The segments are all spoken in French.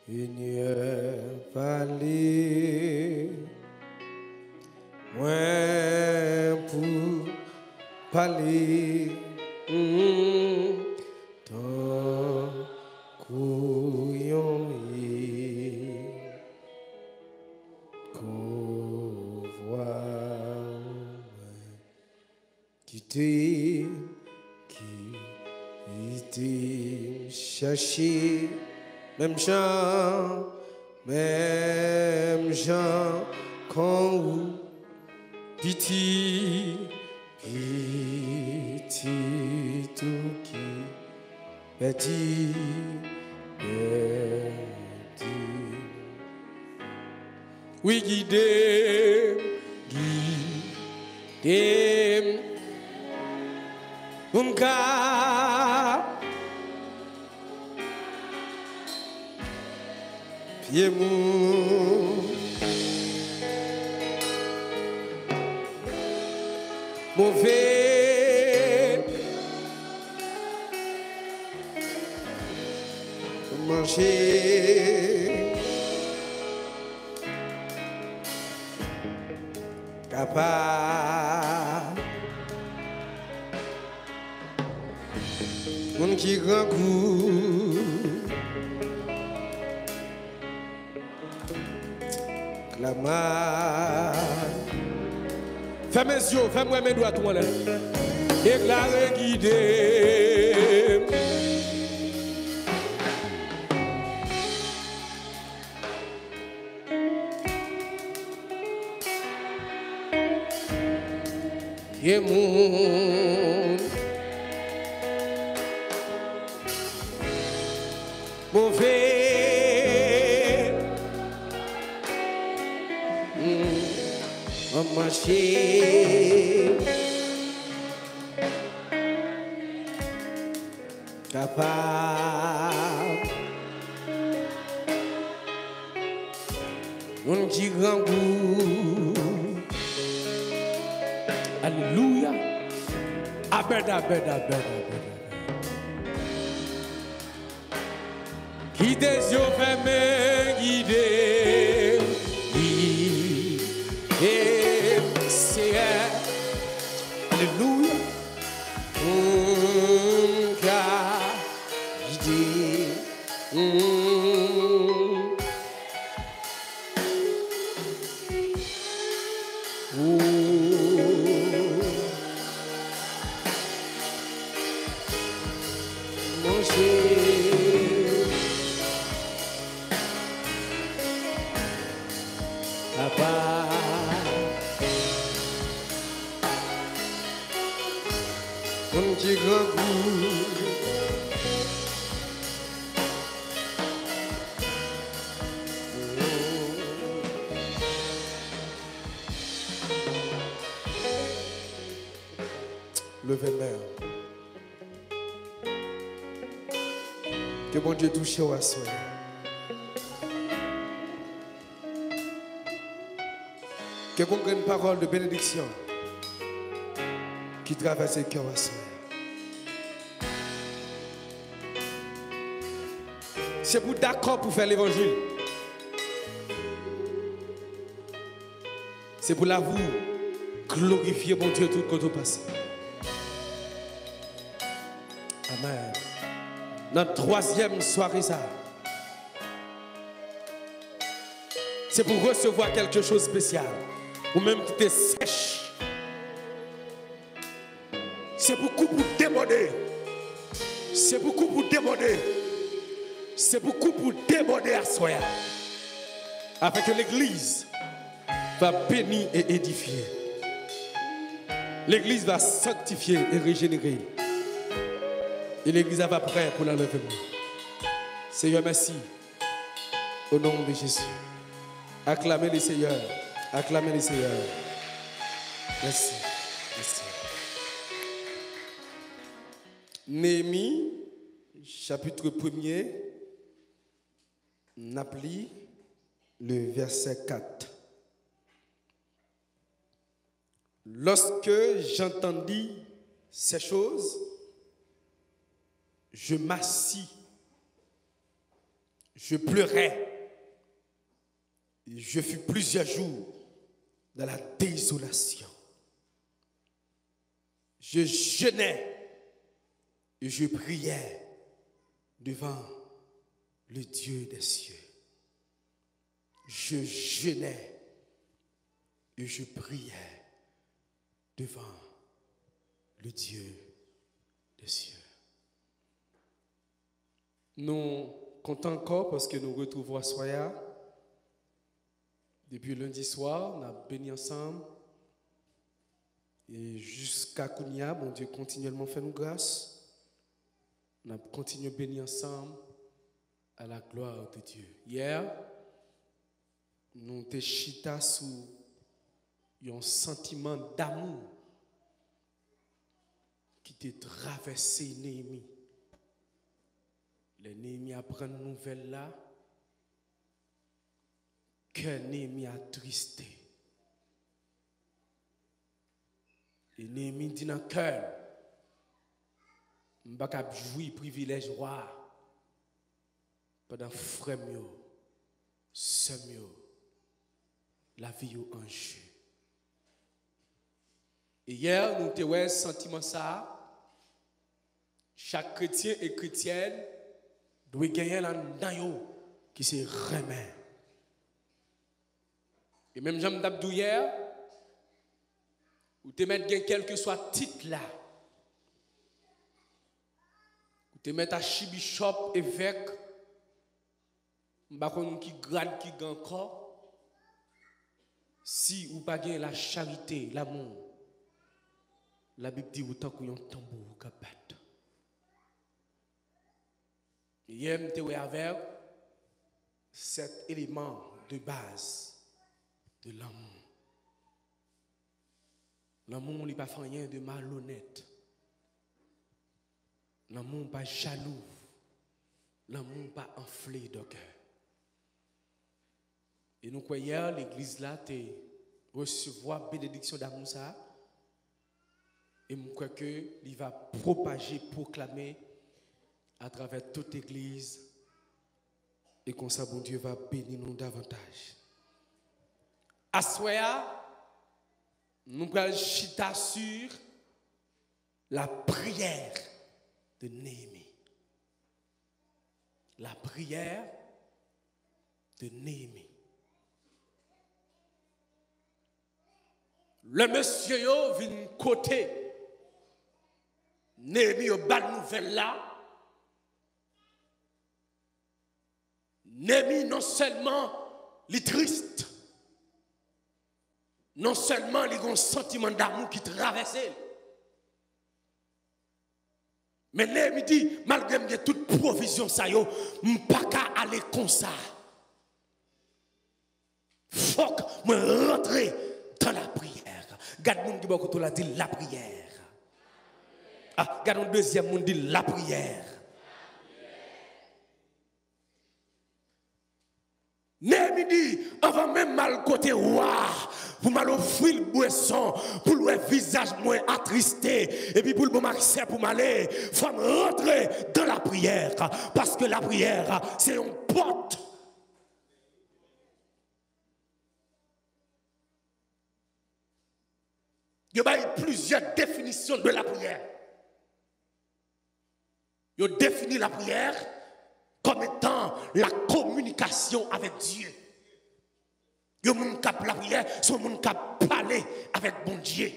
Seigneur, parler, moi pour parler, ton couillon qu'on voit qui te chercher. Même Jean, quand ou piti tout qui petit, oui guidé, mon cas. Pied mou, mauvais, manger, capable, mon qui grand goût. La main. Fais mes yeux, fais-moi mes doigts, tout le monde. Éclairé, guidé. Et mon mauvais. Marcher capable on dit grand goût. Alléluia. Amen, amen, amen, amen. Qui des yeux fermés guidés. Alléluia. Levez main. Que bon Dieu touche au soir. Que qu'on prenne une parole de bénédiction qui traverse le cœur à soir. C'est pour d'accord pour faire l'évangile. C'est pour l'avouer, glorifier mon Dieu tout côté passé. Amen. Notre troisième soirée, ça. C'est pour recevoir quelque chose de spécial. Ou même qui te sèche. C'est beaucoup pour déborder. C'est beaucoup pour déborder. C'est beaucoup pour déborder à soi. Afin que l'église va bénir et édifier. L'église va sanctifier et régénérer. Et l'église va prête pour l'enlèvement. Seigneur, merci. Au nom de Jésus. Acclamez le Seigneur. Acclamez le Seigneur. Merci. Merci. Néhémie, chapitre 1er. Napli, le verset 4. Lorsque j'entendis ces choses, je m'assis, je pleurais, et je fus plusieurs jours dans la désolation. Je jeûnais et je priais devant le Dieu des cieux. Je jeûnais et je priais devant le Dieu des cieux. Nous comptons encore parce que nous retrouvons à Soya. Depuis lundi soir, on a béni ensemble. Et jusqu'à Kounia, bon Dieu continuellement fait nous grâce. On a continué à bénir ensemble à la gloire de Dieu. Hier, nous avons chita sous un sentiment d'amour qui t'a traversé Néhémie. Les Néhémie apprend une nouvelle là, que Néhémie a tristé. Et Néhémie dit dans le cœur, je ne peux pas jouir privilège roi pendant frère mieux, sœur mieux, la vie en jeu. Et hier, nous avons eu sentiment ça. Chaque chrétien et chrétienne doit gagner la nayo qui se remet. Et même Jean Dabdou hier, ou te mettre quel que soit titre là, ou te mettre archibishop, évêque, m'bakon qui grade qui gagne encore, si ou pas gagne la charité, l'amour, la Bible dit autant qu'on y a un tambour qui bat. Hier, nous avec cet élément de base de l'amour. L'amour n'est pas fait rien de malhonnête. L'amour n'est pas jaloux. L'amour n'est pas enflé de cœur. Et nous croyons l'église là te recevoir bénédiction d'amour ça. Et nous croyons qu'il va propager, proclamer à travers toute l'église. Et comme ça, bon Dieu va bénir nous davantage. Assoya, nous allons chita sur la prière de Néhémie. La prière de Néhémie. Le monsieur yo vient côté. Néhémie au bas de nouvelle là. Néhémie non seulement il triste. Non seulement il y a un sentiment d'amour qui traverse, mais Néhémie dit, malgré toute provision, ça yo, m'pas qu'à aller comme ça. Faut que je rentre dans la prière. Garde moun qui beaucoup la dit la prière. Ah, garde un deuxième moun dit la prière. Néhémie dit, avant même mal côté roi, pour mal offrir le boisson, pour le visage moins attristé, et puis pour le bon accès pour m'aller, il faut rentrer dans la prière, parce que la prière, c'est une porte. Il y a plusieurs définitions de la prière. Il y a défini la prière comme étant la communication avec Dieu. Il y a des gens qui la prière, sont des gens qui parler avec bon Dieu.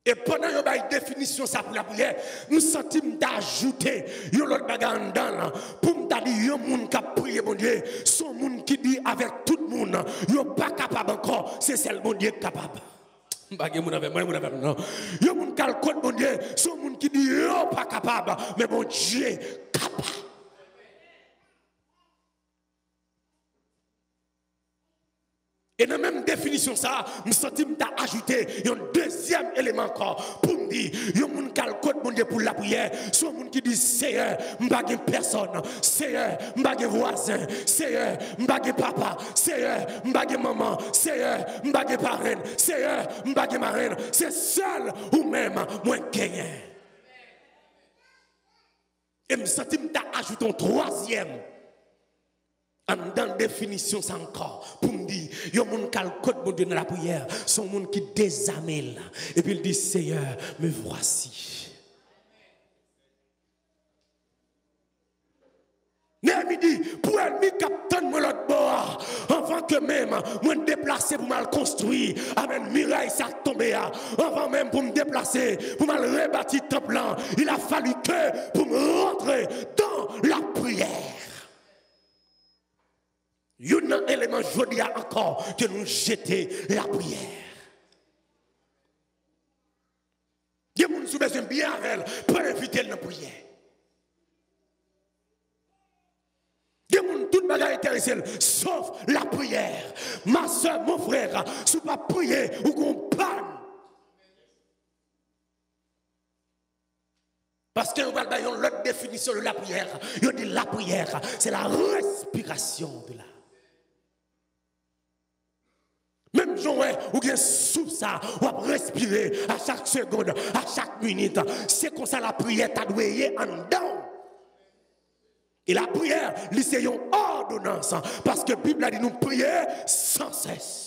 Et pendant que une définition ça pour la prière, nous sentons d'ajouter un autre bagage dedans pour nous dire qu'il y a des gens qui prient bon Dieu, sont des gens qui disent avec tout le monde, ils ne sont pas capables encore, c'est celle bon Dieu qui est capable. Il y a des gens qui ont le bon Dieu, sont des gens qui disent qu'ils ne sont pas capables, mais bon Dieu est capable. Et dans la même définition, ça, je me sens ajouté un deuxième élément encore pour me dire, il y a un monde qui a le code mon Dieu pour la prière. C'est un monde qui dit, Seigneur, je ne suis personne. Seigneur, je ne suis voisin. Seigneur, je ne suis papa. Seigneur, je ne suis maman. Seigneur, je ne suis parrain. Seigneur, je ne suis marraine. C'est seul ou même moi qui gagne. Et je me sens ajouté un troisième. En dans la définition, c'est encore pour me dire, il y a un monde qui a le code bon Dieu dans la prière, c'est un monde qui désamène. Et puis il dit, Seigneur, me voici. Néhémie dit, pour ennemi capitaine moi l'autre bord, avant que même moi me déplacer pour mal construire, amen, muraille ça tombé, avant même pour me déplacer, pour mal rebâtir temple, il a fallu que pour me rentrer dans la prière. Il y a un élément joli encore que nous jeter la prière. Il y a des gens qui ont besoin bien avec elle pour éviter la prière. Il y a des gens qui ont tout intéressé sauf la prière. Ma soeur, mon frère, si vous ne priez ou qu'on panne. Parce que nous avons l'autre définition de la prière. Il dit la prière, c'est la respiration de l'âme. Même Joël, ou bien sous ça, ou à respirer à chaque seconde, à chaque minute. C'est comme ça la prière t'a doué en dedans. Et la prière, c'est une ordonnance. Parce que la Bible a dit nous prier sans cesse.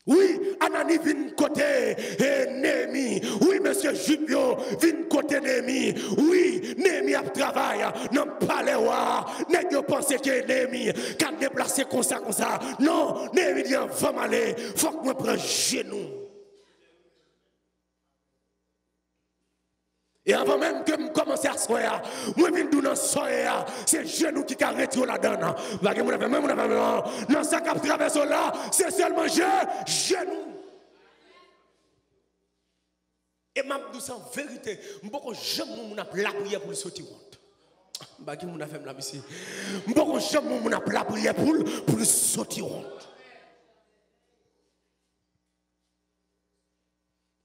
Oui, Anani vient côté Néhémie. Oui, monsieur Jupio vient côté Néhémie. Oui, Néhémie a travaillé. Non, pas les rois. N'est-ce pas pensé que Néhémie quand déplacé comme ça, comme ça. Non, Néhémie dit, va m'aller. Faut que moi prenne genou. Et avant même que je commence à soyer, moi je viens dans soyer, c'est genou qui a retiré la donne. Dans ça qui a traversé là, c'est seulement genou. Et ma douce en vérité, je ne peux pas la prière pour le sortir. Je ne peux pas la prière pour le sortir.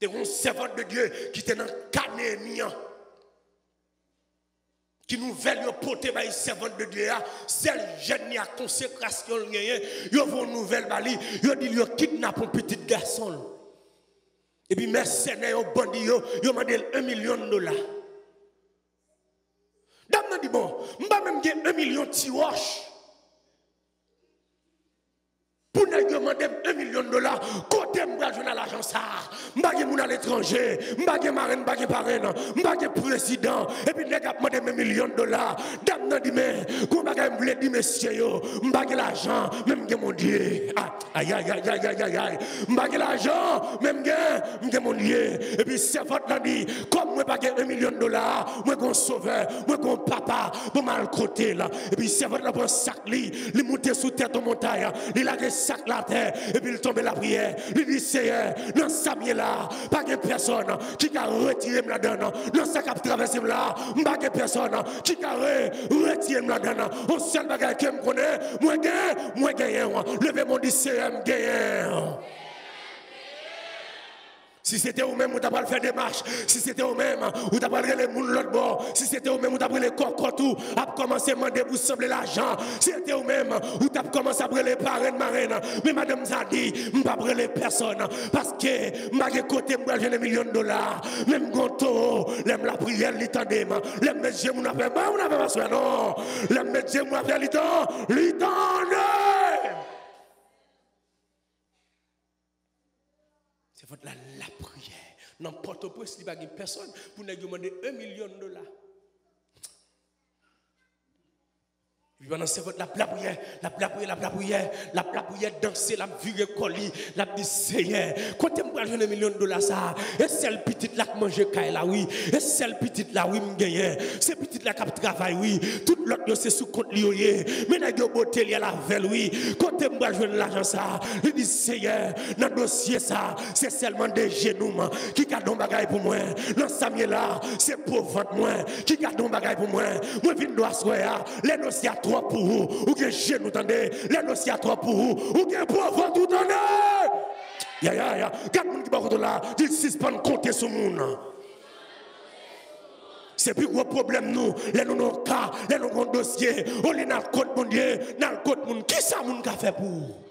C'est un servant de Dieu qui était dans le Canémien. Qui nous veut porter par les servants de Dieu. C'est le jeune à consécration. Il y a une nouvelle bali. Il y a dit qu'il kidnappe un petit garçon. Et puis, mercenaires, bandits, ils ont demandé $1 million. Dame dit bon, je vais même gagner 1 million de tiroches. Pour nous demander $1 million, côté moi je n'ai l'argent ça. Je vais aller à l'étranger, je vais aller marraine, je vais parraine, je vais aller président. Et puis, je vais demander $1 million. Dame dit mais, comment je vais dire monsieur, je vais aller l'argent, même que mon Dieu. Aïe, aïe, aïe, aïe, aïe, aïe. Je vais aller l'argent, même que mon Dieu. Et puis, c'est votre dit, comme moi, je vais $1 million, moi, je suis sauveur, moi, je suis papa, pour mal côté là. Et puis, c'est votre là, sac, il monte sous tête de montagne, il a sac la terre et puis il tombe la prière. Il dit Seigneur, dans ça là, pas de personne qui a retiré la donne. Dans ça qui a traversé là, pas de personne qui a retiré la donne. Au seul bagage que me connaît, moi gagne. Levez mon dit Seigneur, gagne. Si c'était au même, vous t'avez fait des marches. Si c'était au même, vous t'avez les moules l'autre bord. Si c'était au même, vous t'avez les cocottes, à commencer à demander pour sembler l'argent. Si c'était au même, vous t'avez commencé à brûler les parrains marraines. Mais madame a dit, je ne vais pas brûler personne. Parce que, je vais côté, je vais $1 million. Même gonto, l'aime la prière, l'étendait. L'aime métier, on n'a pas besoin, non. L'aime métier, on a fait l'étendait. C'est votre la prière. N'importe quoi, il n'y a pas personne pour nous demander $1 million. Pendant c'est votre la prière, la prière, danser, la virer colis, la dit Seigneur, quand tu me donnes $1 million ça, et c'est le petit là qui mange caille là, oui, et c'est le petit là, oui, me gagne, c'est petit là qui travaille, oui, tout l'autre c'est sous compte lié, mais n'a pas beauté lié la veille, oui, quand tu me donnes l'argent ça, il dit Seigneur, dans le dossier ça, c'est seulement des genoux qui gardent un bagage pour moi, dans ça là, c'est pour vendre moi, qui gardent un bagage pour moi, moi, je dois soyer, les dossiers à 3 trop pour vous, ou bien genou, attendez, les dossiers trop pour vous, ou bien pauvre tout, attendez. Ya. Quatre moun qui va là, ils suspendent compter sur moun. C'est plus gros problème nous, les nous nos cas, les nous gros dossiers, on est dans le code mon Dieu, dans le code moun. Qui ça moun ka fait pour?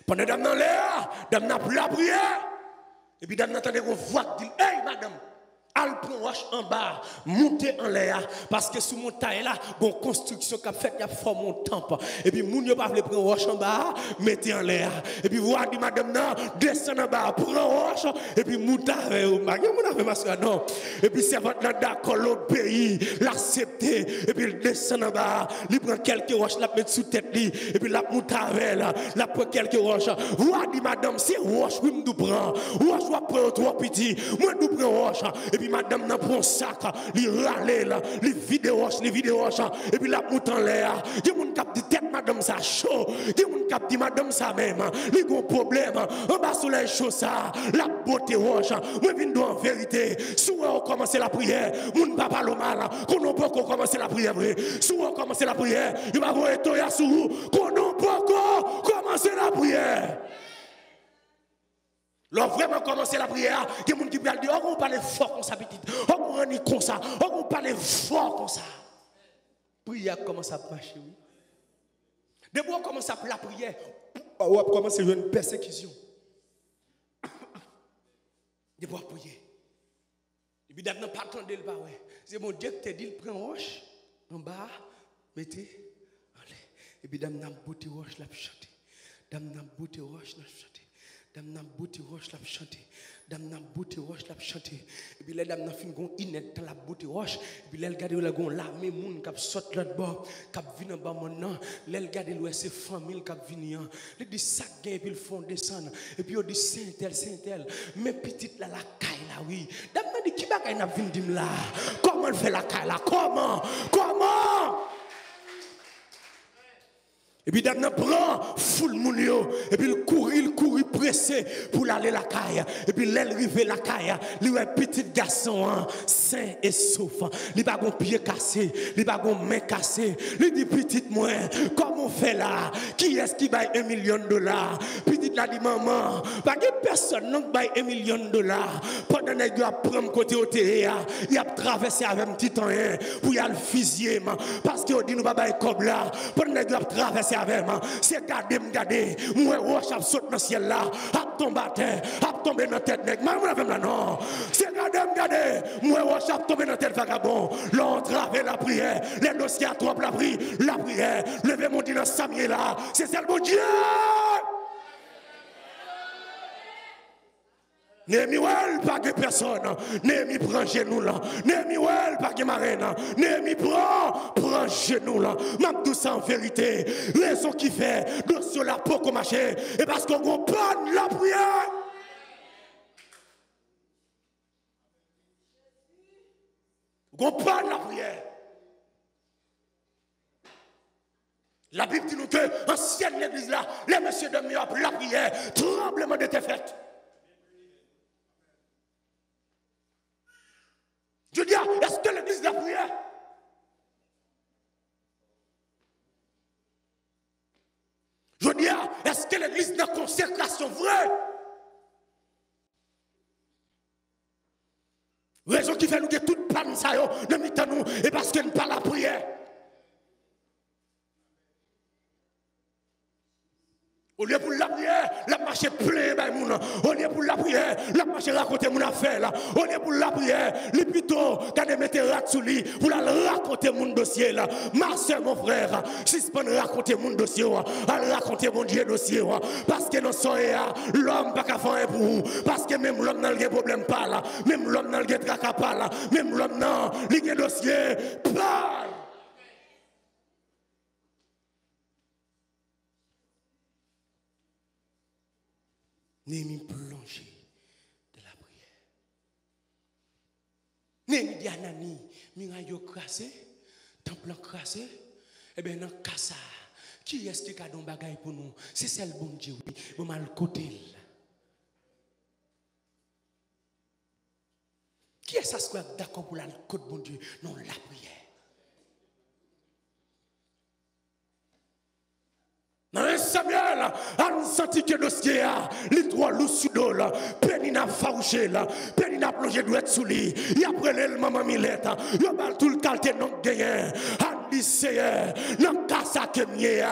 Pendant dame dans l'air, dame n'a plus la prière. Et puis dame n'entendait qu'on voit dit, hey madame, al prend roche en bas, monter en l'air, parce que sous mon taille là, bon construction qu'a fait, il a formé mon temple. Et puis moun yo pas vle prendre roche en bas, mettez en l'air. Et puis voir dit madame non, descend en bas, prend roche, et puis monter avec mon avec ma soeur non. Et puis c'est votre d'accord l'autre pays, l'accepter, et puis il descend en bas, il prend quelques roches, la mettre sous tête lui, et puis la monter avec la prend quelques roches. Voir dit madame, c'est roche oui me prend. Roche va prendre trop petit, moi nous prend roche. Et puis madame n'a prend sac, li râler là, li vide roche, et puis la monte en l'air. Il y a moun k'ap dit tête madame ça chaud, il y a moun k'ap dit madame ça même, li gon problème, en bas soleil chaud ça, la beauté roche. Moi vinn en vérité, si on commence la prière, moun pas parler mal, qu'on on peut commencer la prière vrai. Si on commence la prière, il va voir toya sur vous, qu'on on peut commencer la prière. Là vraiment commencer la prière, il y a des gens qui peuvent dire, on parle fort comme ça, petite, on rend comme ça, on parle fort comme ça. Prière commence à marcher, oui. Depuis on commence à la prière, on commence à avoir une persécution. Depuis on prier. Et puis d'abord, pas attendre le pas, ouais. C'est mon Dieu qui te dit, il prend roche, en bas, mettez, allez. Et puis d'abord, bouti roche, la chanter. D'abord, bouti roche, la chanter. Dame n'a beauté roche la chanter. Dame n'a beauté roche la chanter. Et puis les dames n'a fin gon inet dans la beauté roche. Et puis les regarder la gon l'armée moun qui saute l'autre bord, qui vient en bas maintenant. Les regarder l'ouest c'est famille qui vient. Les dit ça gain et puis ils font descendre. Et puis on dit Saint-Tel. Mais petite là la caille là oui. Dame n'a dit qui bagay n'a vinn dim là. Comment on fait la caille là? Comment? Et puis dame prend foule moun yo et puis il courir pressé pour aller la caille et puis l'aile rive la caille lui un petit garçon sain et sauf il pas gon pied cassé il pas gon main cassée il dit petite moi comment on fait là qui est-ce qui baille $1 million petite la dit maman pas de personne non baille $1 million pendant nèg a prendre côté OTE il a traversé avec un petit temps pour y aller fusiller parce que dit nous pas baille comme là pendant nèg a traversé avec moi, c'est garder, moi, roche a sauté dans le ciel là, a tombé à terre, a tombé dans la tête, nèg, là, non, c'est garder, moi, roche a tombé dans la tête, vagabond, l'entrave la prière, les dossiers à trop la prière, levez mon Dieu dans Samuel là, c'est celle mon Dieu. Némi wel pas de personne, Némi prend genou là, Némi wel pas de marraine, Némi prend genou là. M'a tout ça en vérité, raison qui fait dossier la peau comme marché et parce qu'on comprend la prière. Comprendre la prière. La Bible dit nous que ancienne l'église là, les messieurs de mieux la prière, tremblement de tes fêtes. Je dis, est-ce que l'église de la prière? Je dis, est-ce que l'église de la consécration vraie? Raison qui fait nous que toute panne ça ne m'étonne nous et parce qu'elle ne parle la prière. Au lieu pour la prière, la marche plein ben moun. Au lieu pour la prière, la marche raconter mon affaire là. Au lieu pour la prière, les plutôt quand de mettre rat sous lit pour la raconter mon dossier là. Ma soeur, mon frère, suspend raconter mon dossier à raconter mon Dieu dossier parce que non soya l'homme pas qu'à faire pour vous parce que même l'homme n'a pas problème pas là, même l'homme n'a pas tracas pas là, même l'homme n'a pas dossier pas. Némi plongé de la prière. Némi dit Anani, mirayo crassé, temple crassé, et bien dans casa, qui est-ce qui a don bagay pour nous? C'est celle bon Dieu, oui, bon mal côté. Qui est-ce qui est d'accord pour la côte bon Dieu? Non, la prière. on senti que dossier a, les trois loups sous l'eau là, peine n'a farouché là, peine n'a plongé douette sous lit, y a prélé le maman Milette, y a bal tout le qualité non gagné, on dit c'est, non kassa que mieux,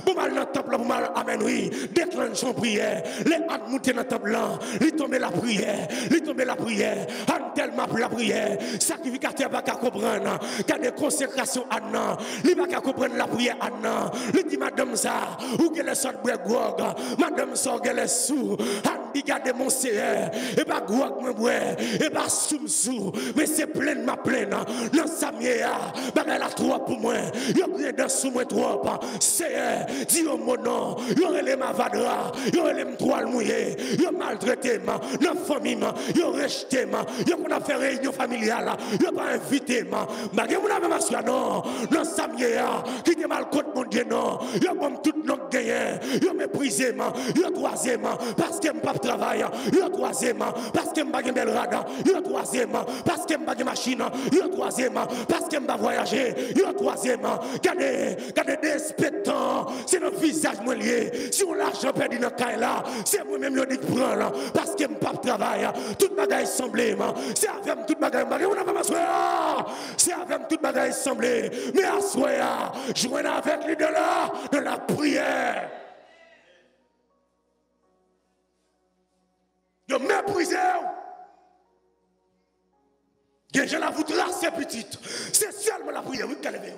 pour mal dans temple pour mal amen oui, déclenche son prière, les hâtes monter dans temple là, lui tomber la prière, on tellement pour la prière, sacrificateur pas qu'à comprendre, qu'à des consécrations Anna, lui pas qu'à comprendre la prière Anna, lui dit madame ça, ou qu'elle est sorte Gog, madame ça qu'elle est sous, on dit garde mon seigneur, et pas Gog moi et pas sous, mais c'est plein ma pleine, dans sa mière, bagay la trop pour moi, yo crié dans sous moi trop, Seigneur, dis au mon nom, yo relé ma vadra, yo relé me trois mouillé, yo maltraité ma, dans famille ma, yo rejeté ma, yo qu'on a fait réunion familiale, yo pas invité ma, bagay mon avait ma non, dans sa mière, qui te mal contre mon Dieu non, yo comme tout non gagné, yo méprisé ma, yo troisième parce que m'pas travail, yo troisième parce que m'pas belle rada, yo troisième parce que m'pas machine, yo troisième parce que m'pas voyager, yo troisième gardez des spectants, c'est notre visage moi lié, si on l'argent perdu dans caille là, c'est moi même le dit prend là, parce que m'pas travail, toute bagaille semblée, c'est avec toute bagaille, on a pas soir, c'est avec toute bagaille semblée, mais à soir, joindre avec lui de la prière. De mépriser. Je la vous trace petite. C'est seulement la prière. Oui, calmez-vous.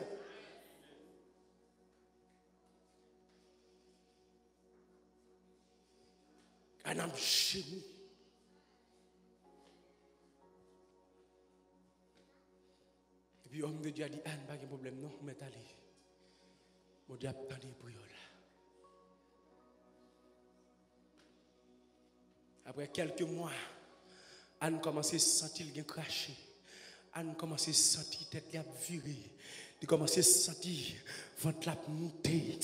Un homme chez nous. Et puis, l'homme de Dieu a dit, Anne, pas de problème, non, mais allez. Mon Dieu a attendu pour là. Après quelques mois, Anne commence à sentir le craché. Anne commence à sentir tête virée. Il commence à sentir ventre la monter.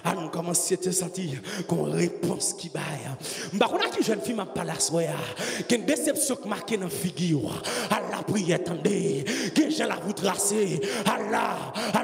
Anne commence à sentir qu'on réponse qui baille. On a qui jeune fille m'a pas la soya. Qu'une déception qui marque dans figure. À la prière attendez. Que j'ai la vous tracer. À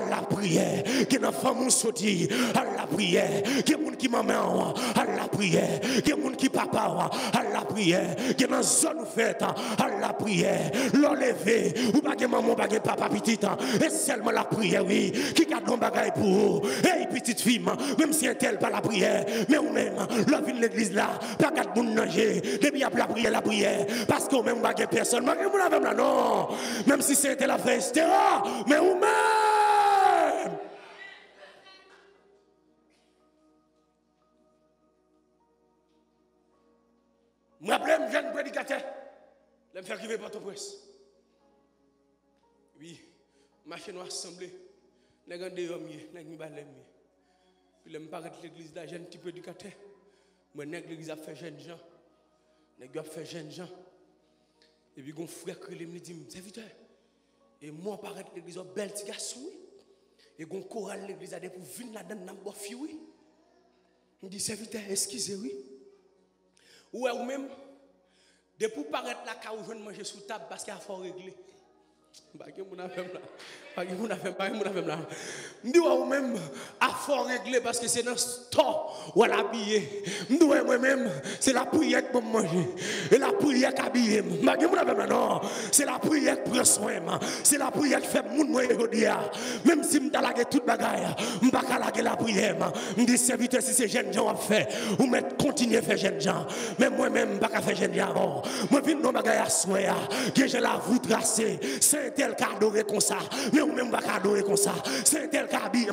la prière. Que dans femme sorti. À la prière. Que moun qui maman à la prière. Que moun qui papa à la prière. Que dans zone faite à la prière. L'enlever ou pas que maman pas que papa petite et seulement la prière oui qui garde un bagage pour vous. Hey petite fille même si elle pas la prière mais ou même la vie de l'église là pas garde moun manger depuis la prière parce que même pas personne mais vous l'avez là non même si c'était la vraie etc. mais ou même moi problème jeune prédicateur je me faire arriver par ton presse. Oui, marché noir assemblé, les gens de l'homme, les gens de l'homme. Puis je me parle de l'église là, j'ai un petit peu éducateur. Moi, l'église a fait jeunes gens. L'église a fait jeunes gens. Et puis, mon frère qui me dit, serviteur. Et moi, paraît l'église a bel petit garçon. Et mon choral l'église a des pour venir là-dedans, dans le bof, oui. Il me dit, serviteur, excusez, oui. Ou même, depuis paraître là, quand je manger sous table parce qu'il faut régler. Même à fort régler parce que c'est dans le store ou à l'habiller. Moi-même, c'est la prière pour manger. Et la prière qui habille. Non, c'est la prière qui prend soin. C'est la prière qui fait moun moi aujourd'hui. Même si je lagué toute bagaille, je ne vais pas laguer la prière. Je dis serviteur si c'est jeunes gens à faire, ou mettre continuer à faire jeunes gens. Mais moi-même, je ne vais pas faire jeunes gens. Moi, je viens de bagaille à soin. Que je la vous tracer. C'est un tel cadeau comme ça, mais ou même pas cadeau comme ça. C'est un tel habillé,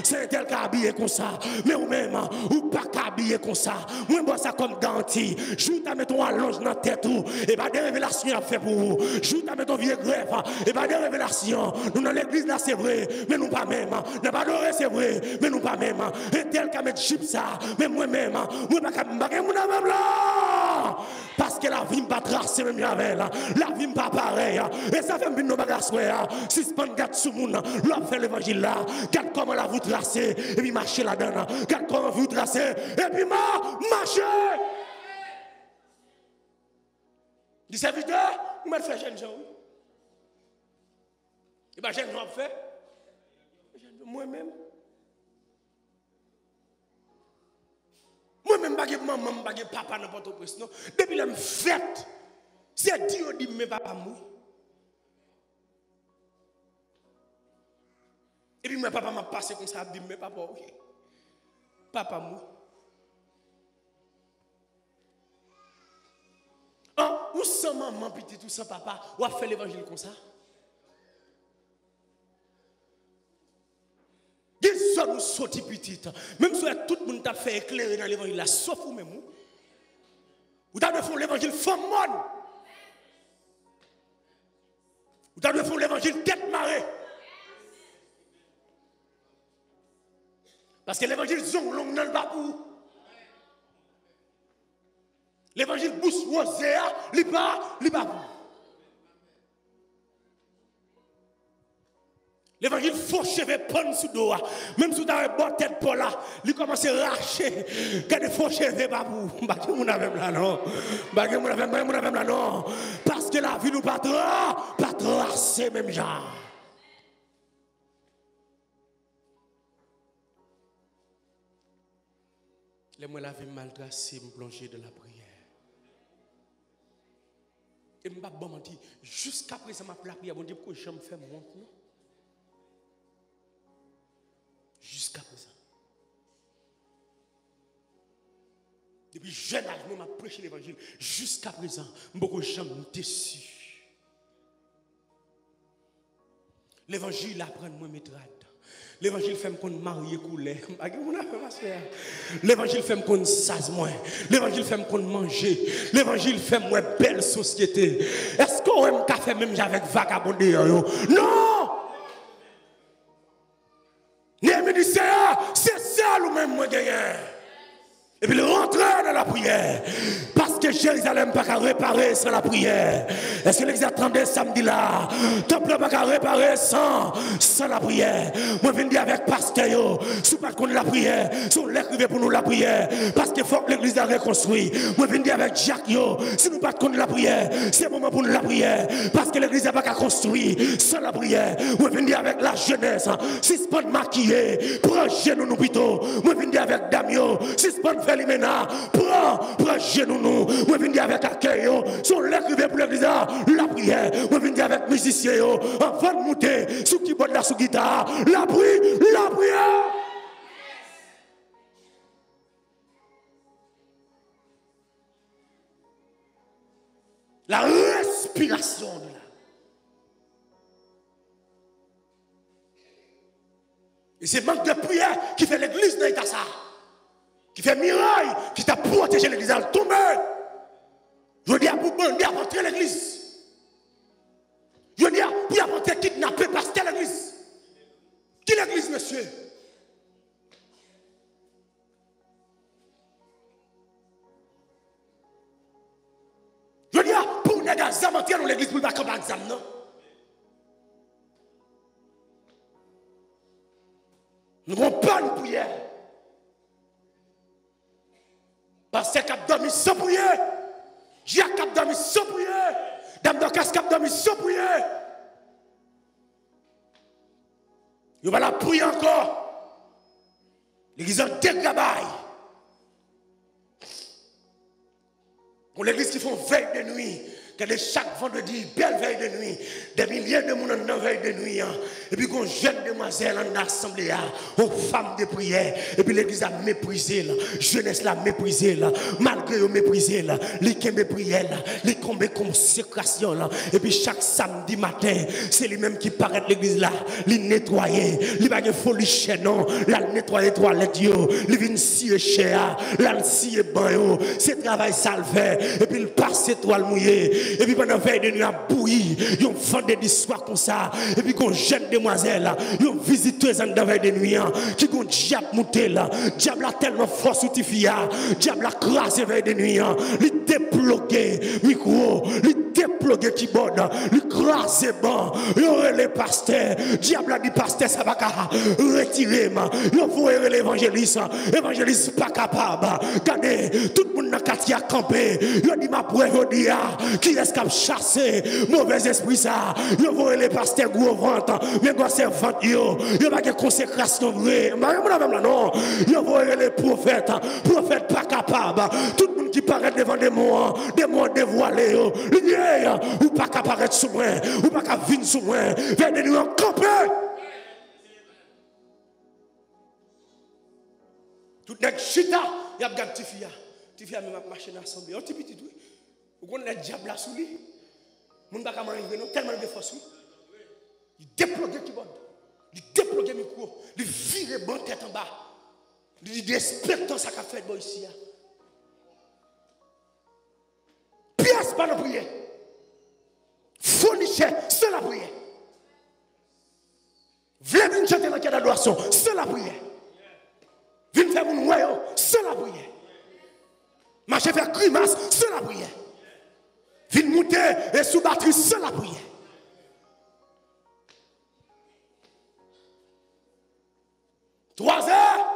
c'est un tel habillé comme ça, mais ou même ou pas habillé comme ça. Moi moi ça comme garantie. Joue ta mettre ton allonge dans la tête ou et pas des révélations à faire pour vous. Joue ta mettre ton vieux greffe et pas des révélations. Nous dans l'église là c'est vrai, mais nous pas même. N'a pas adoré c'est vrai, mais nous pas même. Un tel qui met chip ça, mais moi même, moi pas même là. Parce que la vie pas tracer même avec là. La vie pas pareil. Et ça fait une bagasse si ce pas garde sous moun, l'homme fait l'évangile là, garde comment la vous tracer et puis marcher là-dedans. Garde comment vous tracer et puis marcher. Du serviteur, vous m'avez fait jeune gens. Et bien jeune gens fait moi-même. moi-même, je ne maman, je papa n'importe où. Depuis que je fais, c'est Dieu qui dit, mais papa mouille. Et puis, mon papa m'a passé comme ça, dit, mais papa, ok. Papa mouille. Ou sans maman, petit, tout sans papa, ou a fait l'évangile comme ça? Des hommes sortis petites. Même si tout le monde t'a fait éclairer dans l'évangile, sauf vous même. Vous avez fait l'évangile femme bonne. Vous avez fait l'évangile tête marée. Parce que l'évangile zong long dans le babou. L'évangile bouche rosea, li babou. L'évangile faut cheveux prendre sous dos. Même si vous avez une tête pour là, il commence à racher. Quand il faut cheveux babou. Là non. Là non. Parce que la vie nous pas tracer même genre. Les moi la vie mal tracée, me plonger dans la prière. Et me pas bon mentir, jusqu'à présent ma prière, bon Dieu, pourquoi je me fais mon non? Jusqu'à présent. Depuis jeune âge, je m'ai prêché l'évangile. Jusqu'à présent, beaucoup de gens m'ont déçu. L'évangile apprend moi mes trades. L'évangile fait qu'on marie couler. L'évangile fait qu'on sase moins. L'évangile fait qu'on mange. L'évangile fait moi belle société. Est-ce qu'on aime café même avec vagabondé? Non! C'est ça le même moi gagné. Et puis il rentrer dans la prière. Parce que Jérusalem n'a pas réparer sans la prière. Est-ce que l'église attendait samedi là? Temple n'a pas réparer sans la prière. Moi je viens dire avec pasteur, si pas qu'on la prière, si on l'écrivait pour nous la prière. Parce qu'il faut que l'église a reconstruit. Moi je viens dire avec Jacques, si nous pas qu'on la prière, c'est le moment pour nous la prière. Parce que l'église n'a pas construit sans la prière. Moi je viens dire avec la jeunesse, si c'est pas maquiller, prends genou nous plutôt. Moi je viens dire avec Damien, si c'est pas prends genou nous. Moi viens dire avec accueil, si on l'écrivait pour l'église, la prière. Moi viens dire avec musiciens, avant de monter, sous qui boit la sous guitare, la prière. La respiration de la. Et c'est manque de prière qui fait l'église dans l'état ça. Qui fait miraille, qui t'a protégé l'église à tomber. Je dis à vous, bandit à rentrer l'église. Je dis à vous, apporter kidnapper pasteur l'église. Qui l'église, monsieur? Je dis à pour les gars, ça mentir dans l'église pour ne pas camper examen, non? Nous n'avons pas une prière. Parce que cap dormi sans prier, Jacques cap dormi sans prier, Dame Dorcas cap dormi sans prier. Il va la prier encore. L'église en dégabaille. Pour l'église qui font veille de nuit, que chaque vendredi, belle veille de nuit, des milliers de monde en veille de nuit, et puis qu'on jeune demoiselle en assemblée, aux femmes de prière, et puis l'église a méprisé, jeunesse l'a méprisé, malgré eux méprisé, les qui méprisé, les combés consécration, et puis chaque samedi matin, c'est lui-même qui paraît l'église là, les nettoyer, les bagues folie chaînon, la nettoyer toilette, les vins scier cher, la scier ban, c'est travail ça le fait, et puis il passe toile mouillée. Et puis pendant veille de nuit à bouillir, ils ont fait des histoires comme ça. Et puis qu'on jeune demoiselle, ils ont visité dans veille de nuit, qui ont diable monté là. Diable a tellement force ou tifia. Diable a crasé veille de nuit. Il déplogué micro, il déplogué déplogué qui bonne, lui crasé bon, yo les pasteurs, diable a dit pasteur ça va pas retirer ma, yo faut l'évangéliste, évangéliste pas capable. Regardez, tout le monde dans quartier a campé, yo dit ma preuve yo dit qui est-ce qui a chassé mauvais esprit ça, yo faut les pasteurs gros ventre, mais gros servante yo pas de consécration vrai, non, yo faut les prophètes pas capable, tout le monde qui paraît devant des mots dévoilés, ou pas qu'à apparaître sous moi, ou pas qu'à venir sous moi, venez nous en camper. Tout n'est chita, il y a gagné Tifia même marché dans l'assemblée, un petit petit tout. Vous connaissez le diable là sous lui, mon pas qu'à m'arriver non, tellement de force. Il déploie le keyboard, il déploie le micro, il vire bon tête en bas, il respecte ça qu'a fait bon ici. Pièce pas la prière. Fournicher, c'est la prière. Venez venir chanter dans la d'adoration, c'est la prière. Venez faire mon royaume, c'est la prière. Marcher faire grimace, c'est la prière. Venez monter et sous batterie, c'est la prière. Trois heures,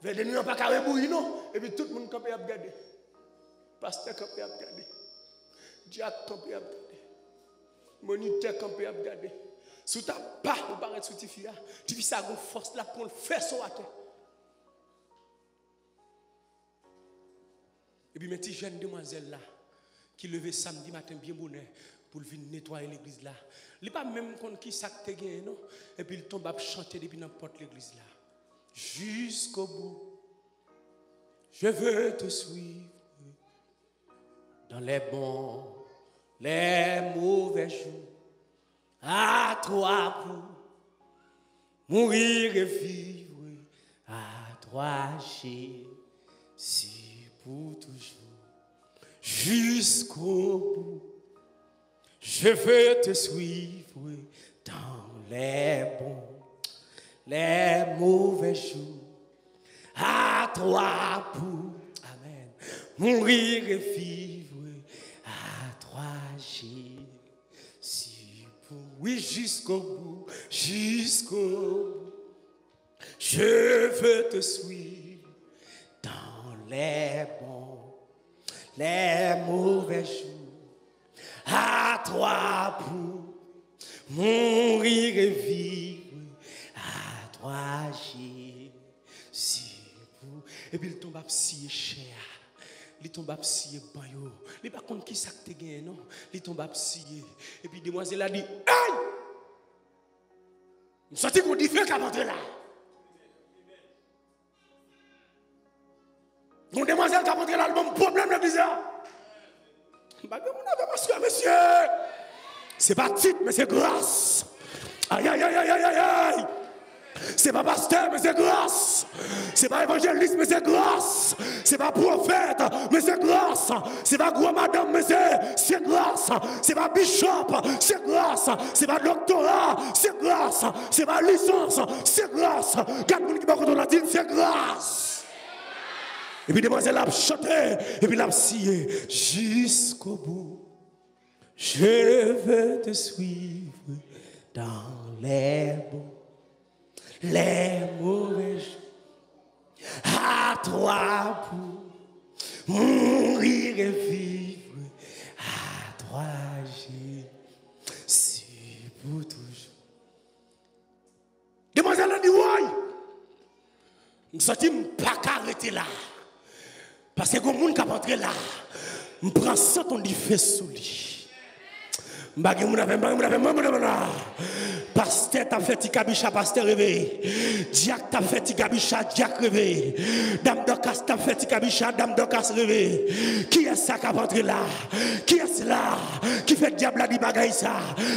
venez nous pas carré bouillir non, et puis tout le monde campé à regarder. Pasteur campé à regarder. Diacre campé à regarder. Moniteur campé à regarder. Sous ta pas pour paraître sous Tifia. Tifia a une force là pour le faire sur la terre. Et puis mes petites jeunes demoiselles là, qui levaient samedi matin bien bonheur pour venir nettoyer l'église là. Il n'est pas même contre qui ça te gagne, non? Et puis il tombe à chanter depuis n'importe l'église là. Jusqu'au bout, je veux te suivre. Dans les bons, les mauvais jours, à toi pour mourir et vivre, à toi Jésus pour toujours, jusqu'au bout. Je veux te suivre dans les bons, les mauvais jours, à toi pour, amen, mourir et vivre. Oui, jusqu'au bout, jusqu'au bout, je veux te suivre dans les bons, les mauvais jours, à toi pour mourir et vivre, à toi Jésus pour. Et puis il tombe à psy cher. Il tombe à psy banyo. Il pas contre qui ça te gagne non. Il tombe à psy. Et puis demoiselle a dit hey! Nous sortons qu'on dit qu'à rentrer là. Une demoiselle qui a rentré là, le bon problème de bizarre. Monsieur. C'est pas titre, mais c'est grâce. Aïe, aïe, aïe, aïe, aïe, aïe. C'est pas pasteur, mais c'est grâce. C'est pas évangéliste, mais c'est grâce. C'est pas prophète, mais c'est grâce. C'est pas gros madame, mais c'est grâce. C'est pas bishop, c'est grâce. C'est pas doctorat, c'est grâce. C'est pas licence, c'est grâce. Regarde qui va contre la dit, c'est grâce. Et puis demoiselle a chanté, et puis l'a scié jusqu'au bout. Je veux te suivre dans les bons, les mauvais jours, à toi pour mourir et vivre, à toi Jésus pour toujours. Demoiselle a dit oui, nous sommes pas arrêter là, parce que comme monde qui a entré là, je prends ça ton dit fait sous lui. Pasteur t'a fait Tikabicha, pasteur réveillé. Diak t'a fait Tikabicha, Diak réveillé. Dame Dorcas t'a fait Tikabicha, Dame Dorcas réveillé. Qui est ça qui a entré là? Qui est là? Qui fait diable à di bagaille ça?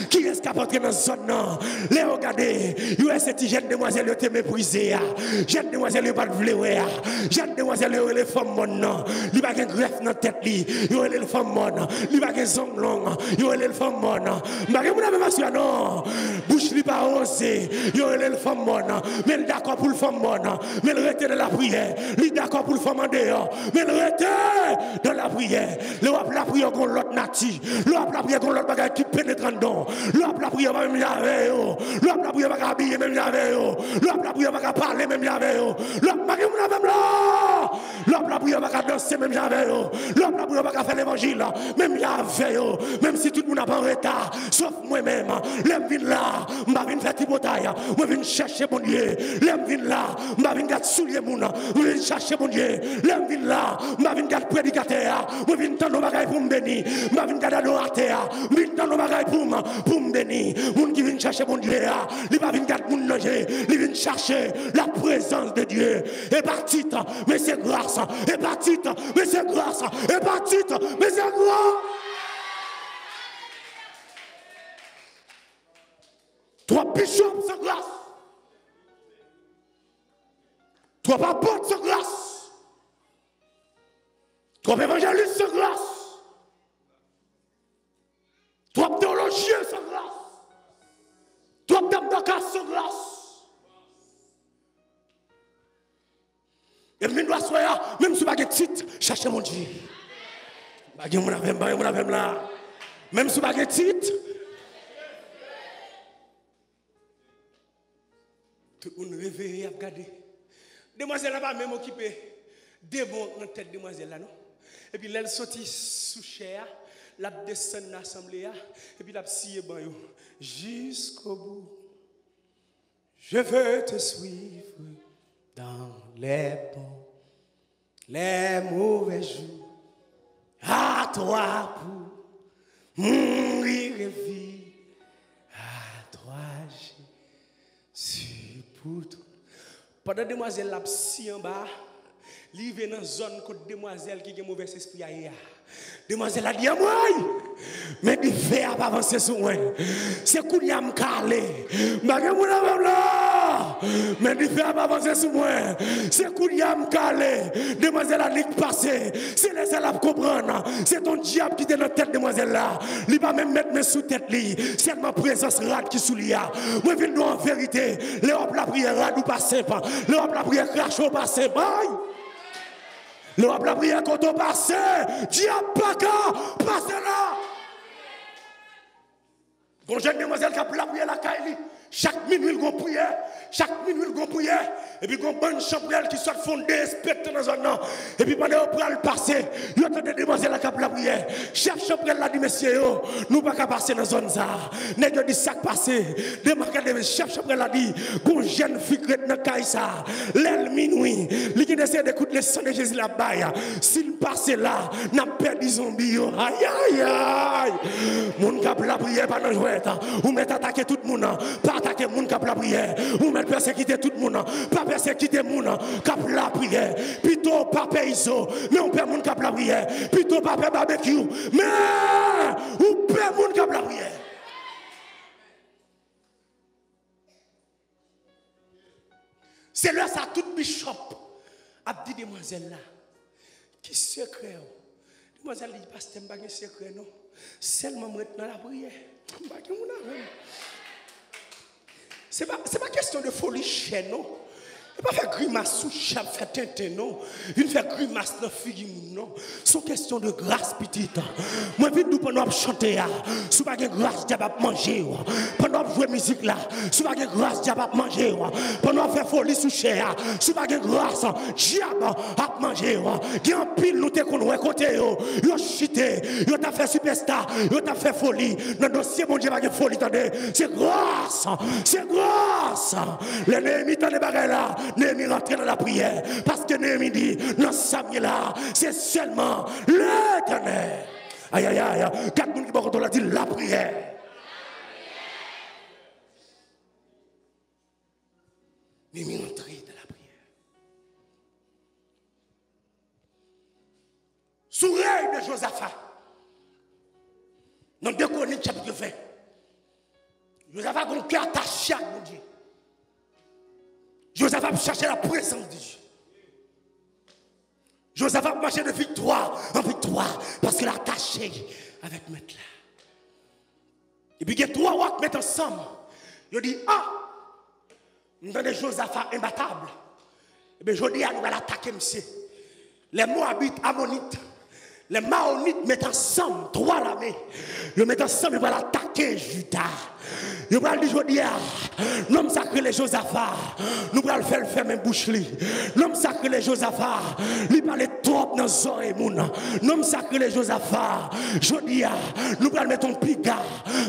Qui est-ce qui a entré dans la zone non? Les regardez, yo est cette jeune demoiselle yo te méprisé. Jeune demoiselle yo pas de vouloir. Jeune demoiselle yo les femmes mon non. Li pas gen greffe dans tête li. Yo les femmes mon. Li pas gen zong long. Yo les femmes mon. Mbage moun ave masya non. Bouche li pas osé. Yo le femme mon. Mais d'accord pour le femme mon. Mais le rete de la prière. Li d'accord pour le femme en dehors. Mais le rete de la prière. Le wap la prière gon l'autre nati. Le wap la prière qu'on l'autre bagaille qui pénètre dedans. L'autre la prière même avec eux. L'autre la prière va habiller même avec eux. L'autre la prière va parler même avec eux. L'autre la prière même là. L'autre la prière va danser même avec eux. L'autre la prière va faire l'évangile même avec eux. Même si tout le monde n'a pas en retard, sauf moi-même. L'aime vin là, m'a vin faire tibotaille. Moi vin chercher mon Dieu. L'aime vin là, m'a vin gâte soulier mon. Moi vin chercher mon Dieu. L'aime vin là, m'a vin gâte prédicateur. Moi vin tendre bagaille pour me bénir. M'a vin gâte adorateur. Vin tendre bagaille pour me bénir. Moun qui vient chercher mon Dieu, il va venir gâte mon manger. Il vient chercher la présence de Dieu. Et partit, mais c'est grâce. Et partit, mais c'est grâce. Et partit, mais c'est grâce. Toi, bishop, c'est grâce. Toi, apôtre, c'est grâce. Toi, évangéliste, c'est grâce. Toi, théologien, c'est grâce. Toi, dame d'occasion, c'est grâce. Et même doit soir, même si vous n'avez pas de titre, cherchez mon Dieu. Même si vous n'avez pas de titre, tout le monde réveille à regarder. Demoiselle là-bas même occupée. Des bons dans la tête de demoiselle là, non? Et puis elle sortit sous chair, la descend dans l'assemblée, et puis la scié banyo. Jusqu'au bout, je veux te suivre dans les bons, les mauvais jours. À toi pour mourir et vivre, à toi Jésus pour tout. Pendant que demoiselle la psy en bas, livré dans une zone côté demoiselle qui a un mauvais esprit ailleurs. Demoiselle a dit à moi, mais il fait pas avancer sur moi. C'est qu'on y a me calé. Mais il fait pas avancer sur moi. C'est qu'on y a me calé. Demoiselle a dit passer. C'est les élèves à comprendre. C'est ton diable qui est dans la tête demoiselle là. Il va même mettre mes sous tête li. C'est ma présence rade qui sous lui. Moi je viens en vérité. L'Europe la prière rade ou pas simple. L'Europe la prière crache ou pas simple. L'Europe la prière quand on passe, diable pas qu'à passer là. Quand jeune demoiselle qui a la prière la caille, chaque minute il prie, chaque minute il prie, et puis qu'on bonne chambrelle qui soit fondée, spectre dans un an, et puis pendant qu'on prend le passé, il y a des demoiselles qui a la prière. Chef chambrelle l'a dit messieurs, nous pas qu'à passer dans zone ça. N'est-ce dit ça passé, des chef chambrelle l'a dit, qu'on jeune fille qui est dans caille ça, l'aile minuit, il qui essaie d'écouter le sang de Jésus là-bas, s'il passe là, n'a perdu zombie, aïe aïe aïe, mon cap la prière pas dans jouet, ou met attaquer tout le monde, pas attaquer moun qui a la prière, ou mettre persécuter tout le monde, pas persécuter moun qui a la prière, plutôt pas paysan, mais on perd moun qui a la prière, plutôt pas faire barbecue, mais on perd moun qui a la prière. C'est là ça tout bishop a dit demoiselle là, qui secret? Demoiselle dit pasteur pas de secret non, seulement moi dans la prière. C'est pas question de folie chez non. Il ne pas faire grimace sous chape, faire tintin, non. Il ne fait grimace dans la figure, non. C'est question de grâce petite. Moi, vite nous pendant chanter, si pas de grâce, diable à manger. Pendant jouer musique là, si pas de grâce, diable à manger. Pendant faire folie sous chair, si pas de grâce, diable à manger. Il y a un pile, nous te connaissons, côté, yo chité, yo t'a fait superstar, yo t'a fait folie. Dans le dossier, mon Dieu, pas de folie, attendez. C'est grâce, c'est grâce. Les Néhémie, t'en est bagay là. Néhémie rentre dans la prière parce que Néhémie dit dans Samuel là c'est seulement l'Éternel. Aïe aïe aïe, quatre personnes qui vont la dire la prière. Néhémie rentre dans la prière. Sous règne de Josaphat, dans 2 Chroniques chapitre 20, Josaphat a un cœur attaché à mon Dieu. Josaphat chercher la présence de Dieu. Josaphat marchait de victoire en victoire parce qu'il a attaché avec maître là. Et puis il y a 3 rois qui mettent ensemble. Il dit nous avons des Josaphat imbattables. Et bien je dis nous allons attaquer monsieur. Les Moabites, Ammonites, Les Maonites mettent ensemble 3 armées. Ils mettent ensemble, ils vont attaquer Juda. Ils vont dire, je dis, l'homme sacré les Josaphat, nous allons faire le fermer boucherie. L'homme sacré les Josaphat, il parle trop dans les oreilles. L'homme sacré les Josaphat, je dis, nous allons mettre un piga.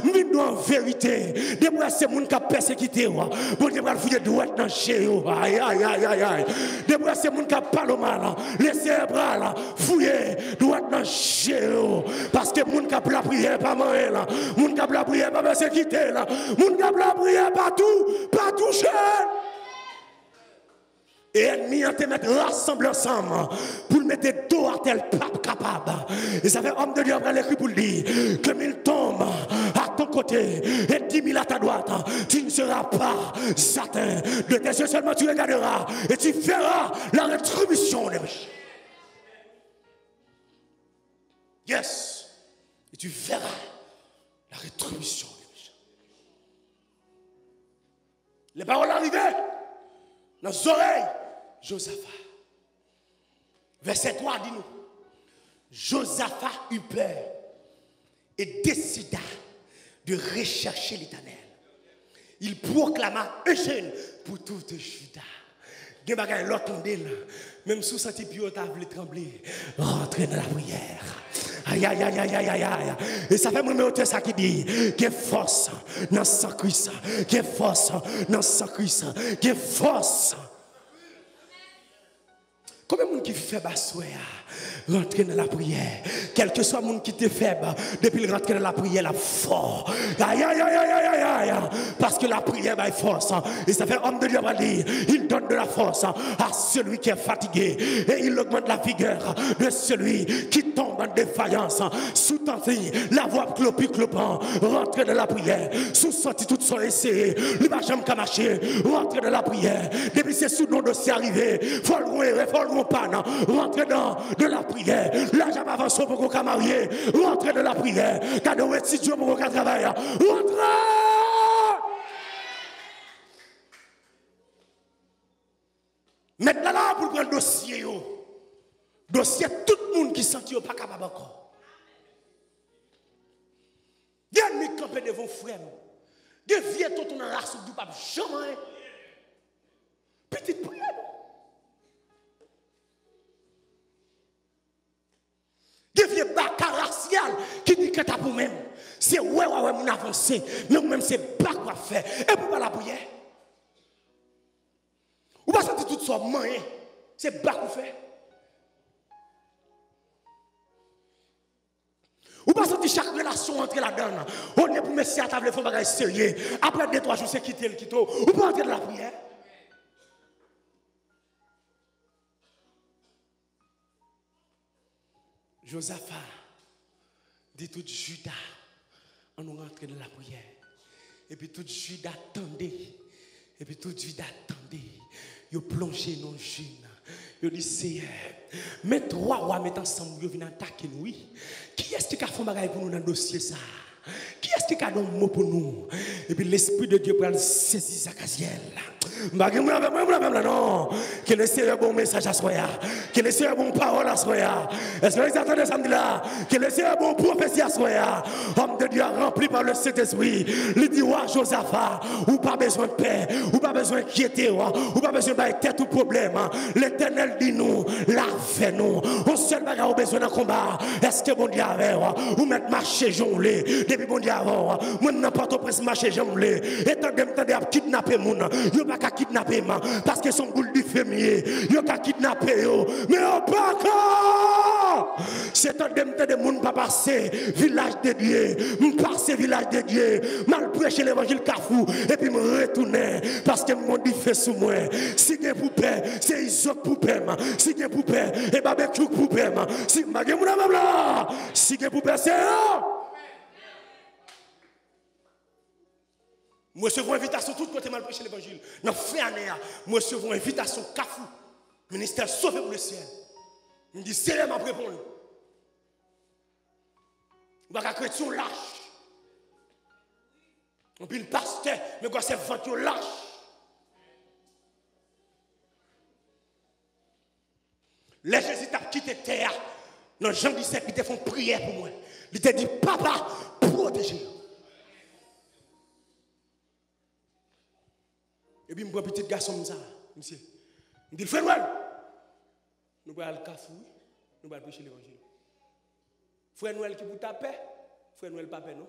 Nous en vérité, des fois c'est moun qui a persécuté. Bon, Dieu va fouiller droit dans le chez eux. Aïe, aïe, aïe, aïe, aïe. Des fois c'est moun qui a parlé mal. Laissez les bras fouiller droit dans le chez eux. Parce que moun qui a la prière, pas manger là. Moun qui a la prière, pas persécuter là. Moun qui a la prière, pas tout, pas toucher. Et ennemis ont te mettre rassemble ensemble pour mettre dos à tel pape capable. Et ça fait homme de Dieu après l'écrit pour le dire que 1000 tombent à ton côté et 10 000 à ta droite. Tu ne seras pas atteint. De tes yeux seulement tu regarderas et tu verras la rétribution des méchants. Yes. Et tu verras la rétribution des méchants. Les paroles arrivaient dans les oreilles. Josaphat. Verset 3 dit-nous. Josaphat eut peur et décida de rechercher l'Éternel. Il proclama un jeûne pour toute Juda. Il y a l'autre même sous senti piota voulait trembler, rentrer dans la prière. Aïe, aïe, aïe, aïe, aïe, aïe. Et ça fait mon ça qui dit qu'il y a force dans ce Christ, qu'il y a force dans ce Christ, qu'il y a force. Combien de monde qui fait basse rentrer dans la prière, quel que soit le monde qui est faible, depuis le rentrer dans la prière, la fort. Aïe, aïe, aïe, aïe, aïe, aïe, aïe. Parce que la prière va être force. Et ça fait homme de Dieu va dire, il donne de la force à celui qui est fatigué. Et il augmente la vigueur de celui qui tombe en défaillance. Sous-tendu, la voix clopant, rentrer dans la prière. Sous-senti tout son essai, il va jamais marcher, rentrer dans la prière. Depuis c'est sous nos dossiers arrivés, faut le pas, rentrer dans de la prière. Là, j'avais avancé pour qu'on marier. Rentrer dans la prière. Cadeau et Dieu pour qu'on travaille. Rentrer! Maintenant là, pour prendre le dossier, dossier, tout le monde qui sent qu'il n'est pas capable encore. Il y a un campé devant frère. Il y a un vieux tout dans la race du pape. Jamais. Petite prière. Des vieux bâtards racial qui dit que t'as pour même. C'est ouais, mon avancé. Mais même c'est pas quoi faire. Et pour pas la prière. Ou pas sentir tout ça, moyen. C'est pas quoi faire. Ou pas sentir chaque relation entre la donne. On est pour mettre à table, il faut pas sérieux. Après 2-3 jours, c'est quitter le quitte. Ou pas entrer dans la prière. Josaphat dit tout Juda, on nous rentre dans la prière. Et puis tout Juda attendait. Et puis tout Juda attendait. Ils plongé dans le jeûne. Ils dit Seigneur, mais 3 rois mettent ensemble, ils viennent attaquer nous. Qui est-ce qui a fait un bagage pour nous dans le dossier ça? Qui est-ce qui a donné un mot pour nous? Et puis l'Esprit de Dieu prend saisir Zachaziel. Non, que le Seigneur bon message à soi, que le Seigneur bon parole à soi. Est-ce que vous attendez samedi là? Que le Seigneur bon prophétie à soi. Homme de Dieu rempli par le Saint-Esprit. Il dit ouais Josaphat, ou pas besoin de paix, ou pas besoin d'inquiéter, ou pas besoin de tête tout problème. L'Éternel dit nous, la fait nous. On seul bagarre besoin d'un combat. Est-ce que bon Dieu avait ou mettre marcher jonglé depuis bon Dieu avant. Moi n'importe où marcher jonglé. Et tant de kidnapper moun. Yo pas qu'à kidnapper parce que son boule du féminier. Yo qu'à kidnapper yo. Mais on pas encore. C'est un de moun pas passer village de Dieu. Passer village de Dieu. Mal prêcher l'évangile Kafou et puis me retourner parce que mon dit fait sous moi. Si gen poupée, c'est isok poupée. Si gen poupée, et barbecue poupée. Si gen moun là. Si gen poupée c'est moi recevons invitation tout côté mal prêcher l'évangile. Dans fin année, moi recevons invitation Kafou, ministère sauvé pour le ciel. Il me dit c'est m'a répondre. On va chrétien lâche. On peut le pasteur, mais quoi c'est venture lâche. Les Jésus t'a quitté terre. Dans Jean 17, ils te font prière pour moi. Ils te disent, papa, protégez. Et puis, je prends un petit garçon comme ça, monsieur. Je dis, frère Noël, nous allons aller cafou, nous allons prêcher l'évangile. Frère Noël qui vous tape, frère Noël pas non.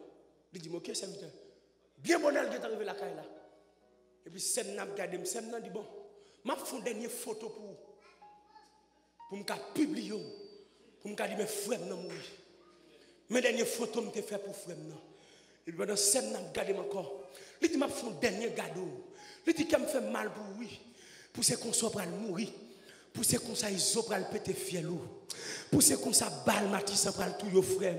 Il dit, ok, serviteur. Bien bonheur qui est arrivé la caille là. Et puis, c'est n'a regardé, c'est n'a dit, bon, je vais faire une dernière photo pour me publier, pour me dire, mes frères n'ont mouru. Mes dernières photos, je fait pour frère. Et puis, pendant c'est n'a regardé encore. Il dit, je vais faire un dernier cadeau. Il dit, qu'il me fait mal pour lui. Pour ce qu'on soit pour mourir. Pour ce qu'on soit iso pour le péter fielou. Pour ce qu'on soit balle matisse pour le tout yo frère.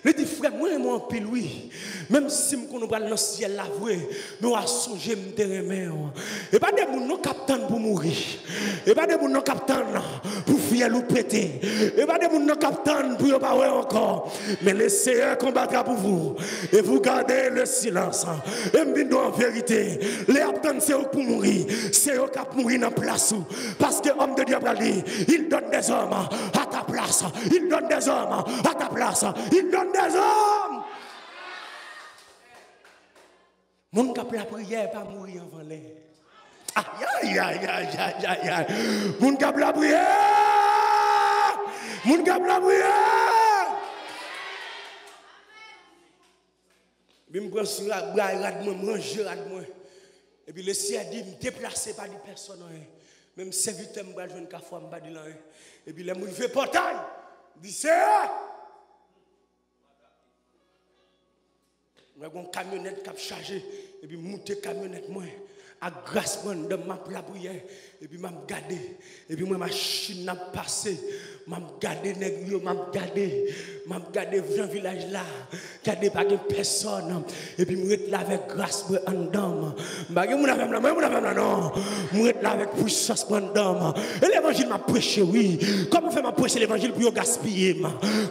Il dit frère moi en pile oui. Même si on nous dans le ciel la vrai, nous a songé me remer. Et pas des moun non capitaine pour mourir. Et pas des moun non capitaine pour fielou péter. Et pas des moun non capitaine pour pas ouais encore. Mais le Seigneur combattra pour vous et vous gardez le silence. Et me en vérité, les capitaines c'est pour mourir, c'est eux qui mourir dans place parce que homme de Dieu a dit, il donne des hommes à ta place. Il donne des hommes à ta place. Il donne des hommes. Mon cap la prière pas mourir avant l'air. Aïe, aïe, aïe, aïe, aïe, aïe. Mon cap la prière. Mon cap la prière. Je me prends sur la braille, je me mange, et puis le ciel dit, me déplacer par des personnes. Même serviteur, je vais jouer une fois, je vais dire là. Et puis, les gens font portail. Dit, c'est je vais une camionnette qui a chargé. Et puis, monter camionnette, moi, à grâce de ma prière. Et puis, je vais regarder. Et puis, moi, ma machine a passé. Je vais regarder, je vais regarder le village là. Je vais regarder pas de personne. Et puis, je vais là avec grâce pour un homme. Je vais là avec puissance pour un homme. Et l'évangile m'a prêché, oui. Comment fait m'a prêcher l'évangile pour gaspiller?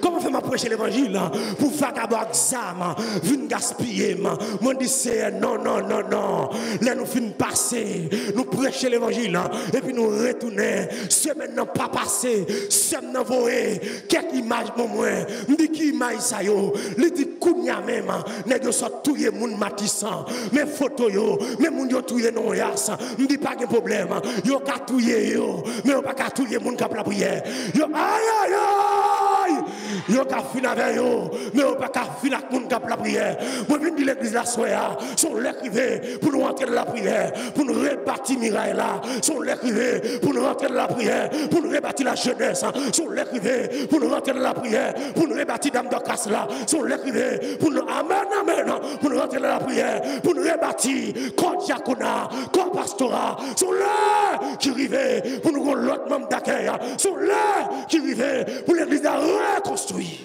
Comment fait m'a prêcher l'évangile pour vagabond examen? Vine gaspiller? Moi, dis c'est non, non, non, non. Là, nous finissons passer. Nous prêcher l'évangile. Et puis, nous retourner. C'est maintenant pas passé. C'est maintenant voyé. Quelques images pour moi. Je dis qui image ça yo? Je dis kounya même. Nèg yo sort touyer moun matissant. Mes photos yo. Mes moun yo touyer non yas. Je dis pas de problème. Yo ka touyer yo. Mais yo pas ka touyer moun k'ap la prière. Yo aïe aïe aïe. Yo ka fin avec yo. Mais yo pas ka fin avec moun k'ap la prière. Moi viens de l'église la soya. Sont l'écrivain pour nous entrer dans la prière. Pour nous rebâtir miraille là. Sont l'écrivain pour nous rentrer dans la prière. Pour nous rebâtir la jeunesse. Sont l'écrivain pour nous rentrer dans la prière. Pour nous rebâtir dame d'Ocas là. Sont l'écrivain pour nous amen amen. Pour nous rentrer dans la prière. Pour nous rebâtir corps diaconat, corps pastorat. Sont là qui arrivent pour nous l'autre membre d'accueil. Sont là qui arrivent pour l'église à reconstruire.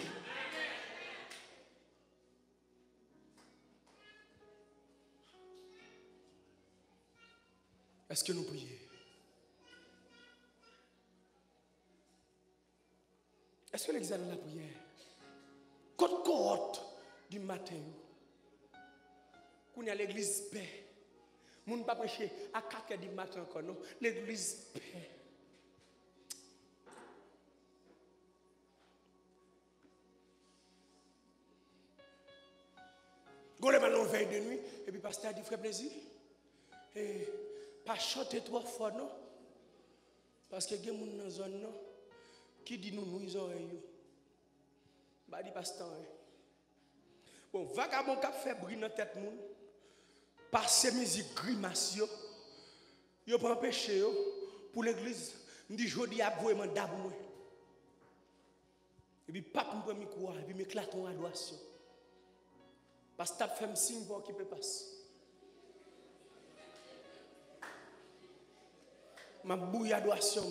Est-ce que nous prions? Est-ce que l'examen de la prière? Côte du matin, qu'on y a l'église paix. Nous ne pas prêcher à 4 heures du matin encore, non? L'église paix. Gole maintenant veille de nuit, et puis pasteur a dit frère plaisir. Et pas chanter 3 fois, non? Parce que il y a des gens dans la zone, non? Qui dit nous ils oreilles. Bah dit pasteur. Bon, vagabond qui fait briller dans tête moun. Passer musique grimace yo prend péché yo pour l'église. Me dit jodi a vraiment d'abou. Et puis pape me prend micro et puis m'éclate en adoration. Parce que t'as fait un signe pour qui peut passer. Ma bouille adoration.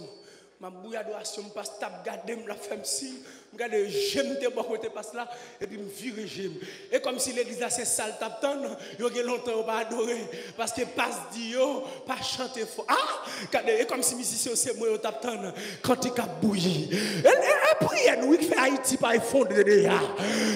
Ma bouille adoration parce que t'as gardé la femme signe. Regardez, j'aime te bon côté passe là et puis me vire j'aime. Et comme si l'église là c'est sale t'attend, yo gen longtemps pas adorer parce que passe dit yo pas chanter fort. Ah, regardez, et comme si musicien c'est moi yo t'attend quand tu cap bouillir. Et prière nous qui fait Haïti pas effondrer déjà.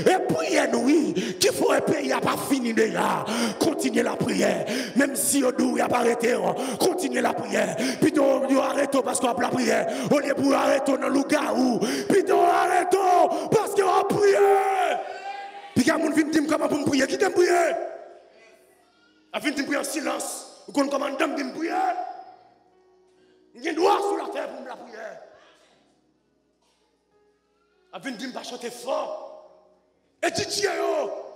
Et prière nous qui faut un pays a pas fini déjà. Continuez la prière même si yo dou y a pas arrêté, continuez la prière. Plutôt yo arrêtez parce qu'on a la prière. On est pour arrêter dans le loup-garou. Plutôt arrêtez parce que on prié. Puis quand on vient dire comment pour prier, qui t'aime prier? A vient dire prier en silence. Ou qu'on commande de prier. Il y a droit sur la terre pour la prière. A vient dire pas chanter fort. Et tu yo.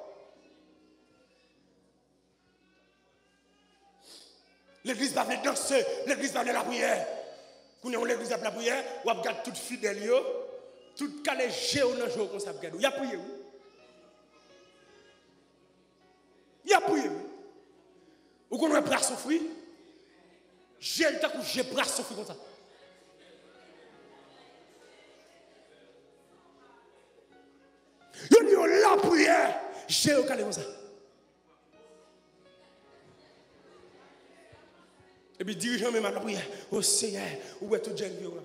L'église va venir danser, l'église va venir la prière. Quand on l'église va la prière, on regarde toute fidèle, tout calé géo dans le jour comme ça. Il y a prié. Il y a prié. Ou qu'on a bras souffrir, j'ai le temps que j'ai bras souffrir comme ça. Il y a la prière, j'ai le calé comme ça. Et puis dirigeant même à la prière, oh Seigneur, où est tout jeune violent?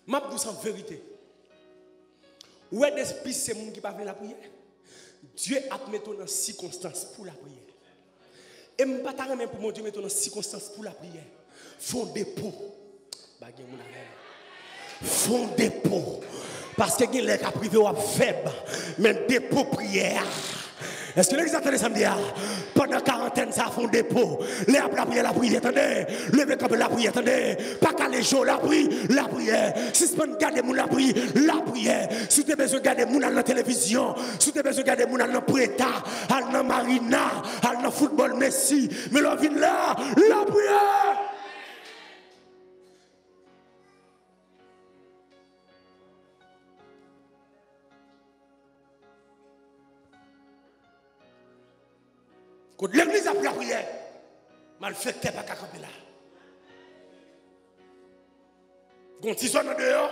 Ma douce en vérité. Où est l'esprit c'est monde qui parle la prière? Dieu a mis dans circonstance pour la prière. Et je ne pas même pour mon Dieu mettre dans circonstance pour la prière. Font dépôt. Font dépôt. Parce que les gens qui privés sont faibles, mais dépôt prière. Est-ce que les gens entendent samedi? Pendant 40 ans, ça font dépôt. Les la prière, attendez. Levez comme la prière, attendez. Pas qu'à les jours, la prière. Si tu veux garder mon la prière. Si tu as besoin de garder mon dans la télévision, si tu as besoin de garder mon dans le Preta, dans Marina, dans le football Messi, mais l'on vient là, la prière. Quand l'église a pris la prière, mal fait t'es pas qu'à camper là. Quand tu sois dehors,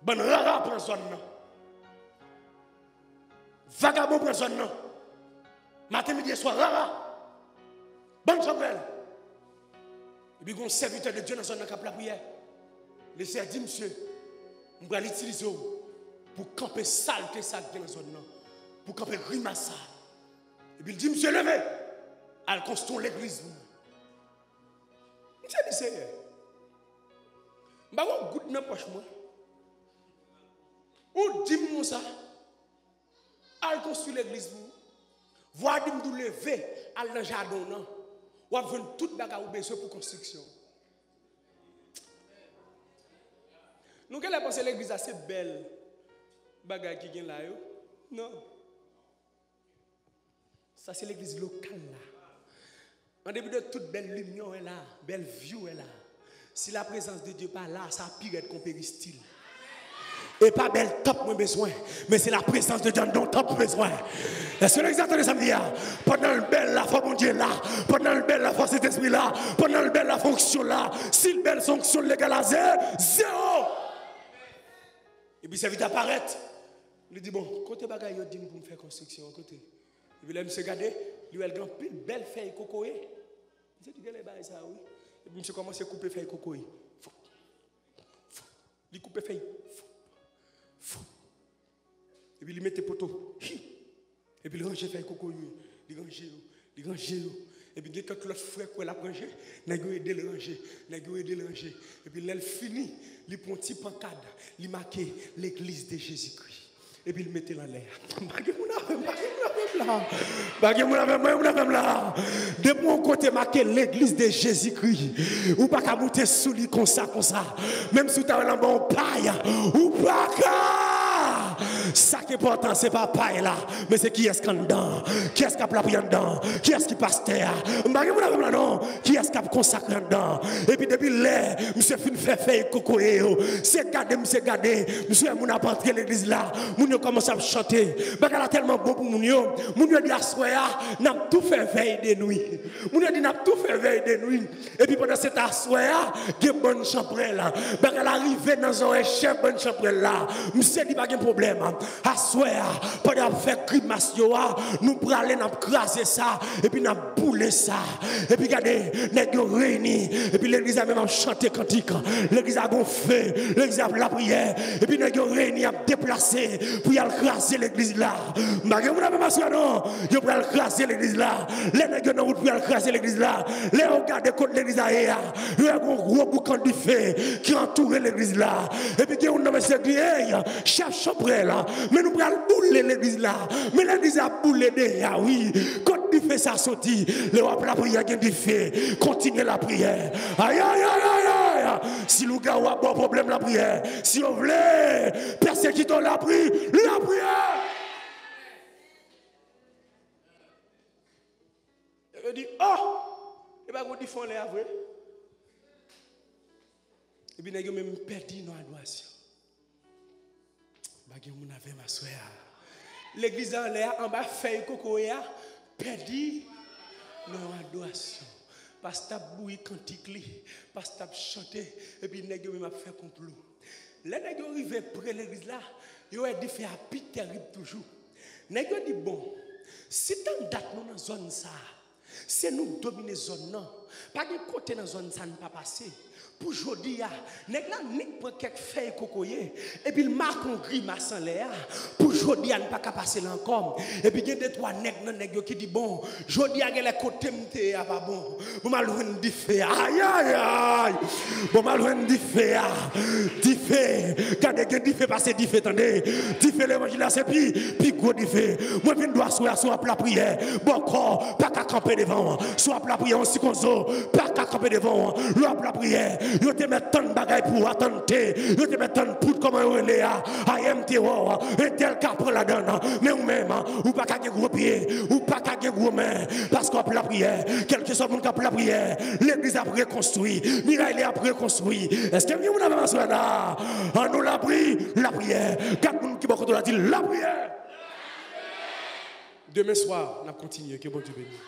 bon rara prend son nom. Vagabond prend son nom. Matin, midi et soir, rara. Bonne chapelle. Et puis, un serviteur de Dieu dans son nom qui a la prière. Le Seigneur dit, monsieur, on va l'utiliser pour camper saleté ça dans son nom. Pour camper rimassa. Et puis il dit, monsieur, levez. Elle construit l'église. Monsieur dit, Seigneur. Je vais avoir un goût de ma poche. Ou dis-moi ça. Elle construit l'église. Voir dis-moi lever. Elle dans le jardin. Ou elle veut toute bagarre ou besoin pour construction. Nous, quelle est pensée l'église assez belle? Bagarre qui vient là. Non. Ça, c'est l'église locale là. En début de toute belle lumière est là, belle view est là. Si la présence de Dieu pas là, ça pire qu'on péristyle. Et pas belle top moins besoin, mais c'est la présence de Dieu dont top besoin. Est-ce que vous entendez ça me dire? Pendant le bel la foi mon Dieu là, pendant le bel la foi cet esprit là, pendant le bel la fonction là, si le bel fonction légalisée, zéro. Et puis ça vite apparaître. Il dit bon, côté bagaille yo dit pour me faire construction côté. Et puis là, monsieur regardez, lui a grand pile belle feuille cocoé. Vous savez que les ça oui. Et puis monsieur commence à couper feuille cocoé. Il coupe feuille. Et puis il met poteaux. Et puis il range feuille cocoé. Il range. Et puis quand l'autre frère quoi l'a rangé, n'a go aider le ranger, Et puis là fini, il prend petit pancade, il marque l'église de Jésus-Christ. Et puis il mettait dans l'air. De mon côté, marqué l'église de Jésus-Christ. Ou pas qu'à monter sous lui comme ça. Même si tu as un bon paille. Ou pas qu'à. Ça qui est important, ce n'est pas paille là. Mais c'est qui est-ce qu'on dedans. Qui est-ce qui a pris dedans. Qui est-ce qui passe terre. Qui est-ce qui a consacré dedans. Et puis depuis l'air, monsieur fin fait cocoé. C'est gardé, monsieur gardé. Monsieur, mon a pas l'église là. Mon commence à chanter. Bagarre a tellement bon pour mon yo. Mon yo dit à soya, n'a tout fait veille de nuit. Mon yo dit n'a tout fait veille de nuit. Et puis pendant cette soya, il y a bonne chambre là. Bagarre arrivé dans un chef bonne chambre là. Monsieur dit pas de problème. assoir, pendant faire grimace, nous prenons, nous craser ça, et puis nous bouler ça. Et puis regardez, nous réunis, et puis l'église a même chanté cantique, l'église a gonflé, l'église a la prière, et puis nous réunis à déplacer pour y aller craser l'église là. Vous n'avez pas non, vous pouvez craser l'église là. Les nègres dans route pour aller craser l'église là. Les regardez contre l'église là, il y a un gros boucan du feu qui entoure l'église là. Et puis il y a un homme qui dit, hey, chef champré là, mais nous pouvons bouler l'église là. Mais l'église a boulé déjà, oui. Quand du feu ça sorti, le roi la prière qui du feu, continuez la prière. Aïe, aïe, aïe, aïe, aïe. Si le gars a un bon problème la prière, si on voulait, personne qui t'a la prière. Il dit, oh, et bien, on dit, font les avouer. Et puis, il a même perdu nos adorations. Il a ma soeur. L'église en l'air, en bas, fait coco, perdu nos adorations. Parce que tu as bouilli cantique, parce que tu as chanté, et puis il a fait complot. Les nègres arrivés près de l'église là, ils ont dit faire un terrible toujours. Les nègres dit bon, si tu as date dans la zone ça, c'est nous dominer la zone non. Pas de côté dans la zone ça ne pas passer. Pour aujourd'hui, nèg la nik prend quelques feuilles cocoyer et puis il marque un grimace en l'air. Pour aujourd'hui, ne pas passer là encore. Et puis il y a deux trois nèg qui dit bon, aujourd'hui a les côtés m'té pas bon. Bon mal joindre di fait. Aïe aïe aïe. Bon mal joindre di fait. Di fait. Quand di fait passer di fait attendez. Di fait l'évangile là c'est puis gros di fait. Moi vinn doit soit la prière. Bon corps pas qu'à camper devant. Soit la prière aussi comme ça, pas qu'à camper devant. La prière. Yo te met tant de bagaille pour attendre. Yo te met tant de poudre comme un relais. AMT, un tel cas pour la donne. Mais ou même, ou pas qu'à gros pied, ou pas qu'à gros main. Parce qu'on a la prière. Quel que soit le monde qui a la prière, l'église a reconstruit. Mirail a reconstruit. Est-ce que vous avez un soin là? On nous l'a pris, la prière. Quatre monde qui beaucoup la dit la prière. Demain soir, on a continué. Que bon Dieu bénisse.